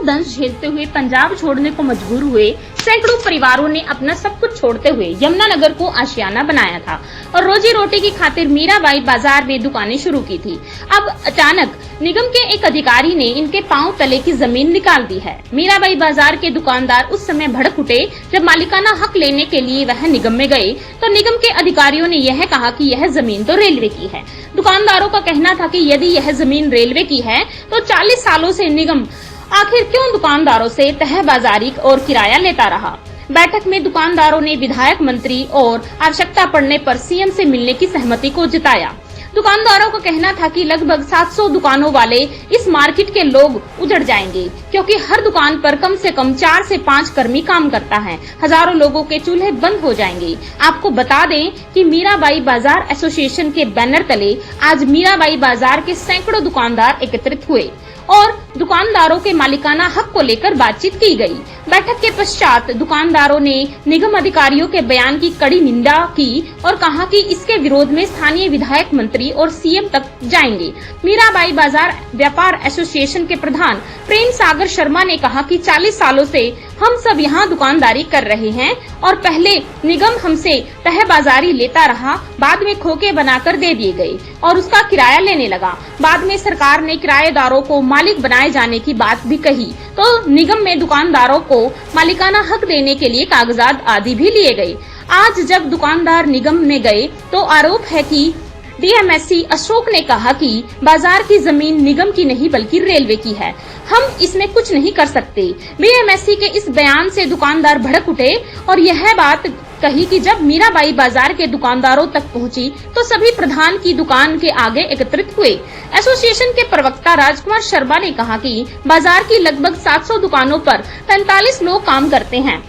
दंश झेलते हुए पंजाब छोड़ने को मजबूर हुए सैकड़ों परिवारों ने अपना सब कुछ छोड़ते हुए यमुनानगर को आशियाना बनाया था और रोजी रोटी की खातिर मीराबाई बाजार में दुकानें शुरू की थी। अब अचानक निगम के एक अधिकारी ने इनके पांव तले की जमीन निकाल दी है। मीराबाई बाजार के दुकानदार उस समय भड़क उठे जब मालिकाना हक लेने के लिए वह निगम में गए तो निगम के अधिकारियों ने यह कहा कि यह जमीन तो रेलवे की है। दुकानदारों का कहना था कि यदि यह जमीन रेलवे की है तो 40 सालों से निगम आखिर क्यों दुकानदारों से तहबाजारी और किराया लेता रहा। बैठक में दुकानदारों ने विधायक, मंत्री और आवश्यकता पड़ने पर सीएम से मिलने की सहमति को जताया। दुकानदारों का कहना था कि लगभग 700 दुकानों वाले इस मार्केट के लोग उजड़ जाएंगे क्योंकि हर दुकान पर कम से कम 4 से 5 कर्मी काम करता है। हजारों लोगों के चूल्हे बंद हो जाएंगे। आपको बता दें कि मीराबाई बाजार एसोसिएशन के बैनर तले आज मीराबाई बाजार के सैकड़ों दुकानदार एकत्रित हुए और दुकानदारों के मालिकाना हक को लेकर बातचीत की गई। बैठक के पश्चात दुकानदारों ने निगम अधिकारियों के बयान की कड़ी निंदा की और कहा कि इसके विरोध में स्थानीय विधायक, मंत्री और सीएम तक जाएंगे। मीराबाई बाजार व्यापार एसोसिएशन के प्रधान प्रेम सागर शर्मा ने कहा कि 40 सालों से हम सब यहाँ दुकानदारी कर रहे हैं और पहले निगम हमसे तहबाजारी लेता रहा, बाद में खोखे बनाकर दे दिए गए और उसका किराया लेने लगा। बाद में सरकार ने किराएदारों को मालिक बनाए जाने की बात भी कही तो निगम में दुकानदारों को मालिकाना हक देने के लिए कागजात आदि भी लिए गए। आज जब दुकानदार निगम में गए तो आरोप है कि डीएमएससी अशोक ने कहा कि बाजार की जमीन निगम की नहीं बल्कि रेलवे की है, हम इसमें कुछ नहीं कर सकते। डीएमएससी के इस बयान से दुकानदार भड़क उठे और यह बात कही कि जब मीराबाई बाजार के दुकानदारों तक पहुंची तो सभी प्रधान की दुकान के आगे एकत्रित हुए। एसोसिएशन के प्रवक्ता राजकुमार शर्मा ने कहा कि बाजार की लगभग 700 दुकानों पर 45 लोग काम करते हैं।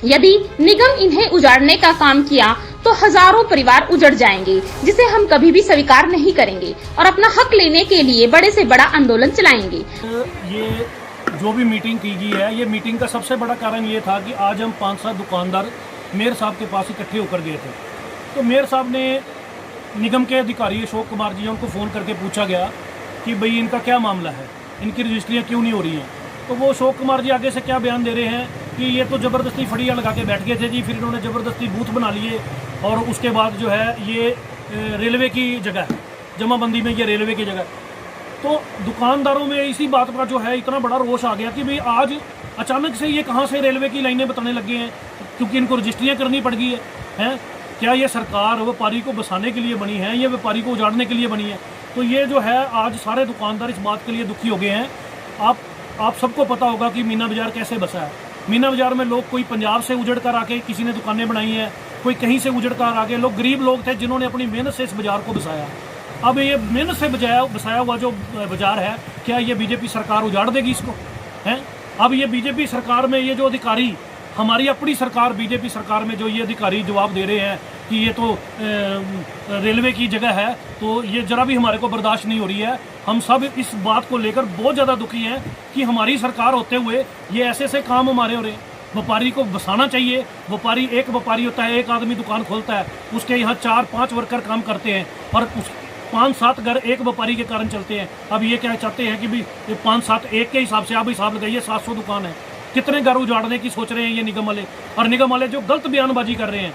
यदि निगम इन्हें उजाड़ने का काम किया तो हजारों परिवार उजड़ जाएंगे, जिसे हम कभी भी स्वीकार नहीं करेंगे और अपना हक लेने के लिए बड़े से बड़ा आंदोलन चलाएंगे। ये जो भी मीटिंग की गई है, ये मीटिंग का सबसे बड़ा कारण ये था कि आज हम 5-7 दुकानदार मेयर साहब के पास इकट्ठे होकर गए थे। तो मेयर साहब ने निगम के अधिकारी अशोक कुमार जी, उनको फ़ोन करके पूछा गया कि भाई इनका क्या मामला है, इनकी रजिस्ट्रियाँ क्यों नहीं हो रही हैं। तो वो अशोक कुमार जी आगे से क्या बयान दे रहे हैं कि ये तो ज़बरदस्ती फड़ियाँ लगा के बैठ गए थे जी, फिर इन्होंने ज़बरदस्ती बूथ बना लिए और उसके बाद जो है ये रेलवे की जगह है, जमाबंदी में ये रेलवे की जगह। तो दुकानदारों में इसी बात का जो है इतना बड़ा रोष आ गया कि भाई आज अचानक से ये कहाँ से रेलवे की लाइनें बताने लगे हैं, क्योंकि इनको रजिस्ट्रियाँ करनी पड़ गई है। क्या ये सरकार व्यापारी को बसाने के लिए बनी है, ये व्यापारी को उजाड़ने के लिए बनी है? तो ये जो है आज सारे दुकानदार इस बात के लिए दुखी हो गए हैं। आप सबको पता होगा कि मीना बाजार कैसे बसा है। मीना बाजार में लोग कोई पंजाब से उजड़ कर आके किसी ने दुकानें बनाई हैं, कोई कहीं से उजड़ कर आके, लोग गरीब लोग थे जिन्होंने अपनी मेहनत से इस बाजार को बसाया। अब ये मेहनत से बसाया हुआ जो बाजार है, क्या ये बीजेपी सरकार उजाड़ देगी इसको? हैं? अब ये बीजेपी सरकार में ये जो अधिकारी, हमारी अपनी सरकार बीजेपी सरकार में जो ये अधिकारी जवाब दे रहे हैं कि ये तो रेलवे की जगह है, तो ये जरा भी हमारे को बर्दाश्त नहीं हो रही है। हम सब इस बात को लेकर बहुत ज़्यादा दुखी हैं कि हमारी सरकार होते हुए ये ऐसे काम हमारे हो रहे हैं। व्यापारी को बसाना चाहिए। व्यापारी एक व्यापारी होता है, एक आदमी दुकान खोलता है, उसके यहाँ 4-5 वर्कर काम करते हैं और 5-7 घर एक व्यापारी के कारण चलते हैं। अब ये क्या चाहते हैं कि भाई 5-7 एक के हिसाब से आप हिसाब लगाइए, 700 दुकान है, कितने घर उजाड़ने की सोच रहे हैं ये निगम वाले। और निगम वाले जो गलत बयानबाजी कर रहे हैं,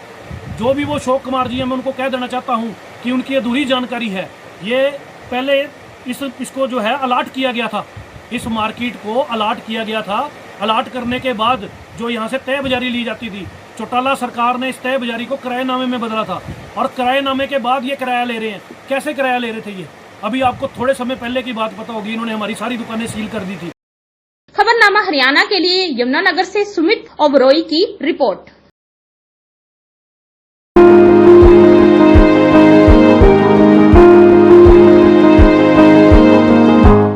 जो भी वो अशोक कुमार जी हैं, मैं उनको कह देना चाहता हूँ कि उनकी अधूरी जानकारी है। ये पहले इसको जो है अलाट किया गया था, इस मार्केट को अलाट किया गया था। अलाट करने के बाद जो यहाँ से तय बाजारी ली जाती थी, चौटाला सरकार ने इस तय बाजारी को किराएनामे में बदला था और किराएनामे के बाद ये किराया ले रहे हैं। कैसे किराया ले रहे थे ये? अभी आपको थोड़े समय पहले की बात पता होगी, इन्होंने हमारी सारी दुकानें सील कर दी थी। खबरनामा हरियाणा के लिए यमुनानगर से सुमित ओबरॉय की रिपोर्ट।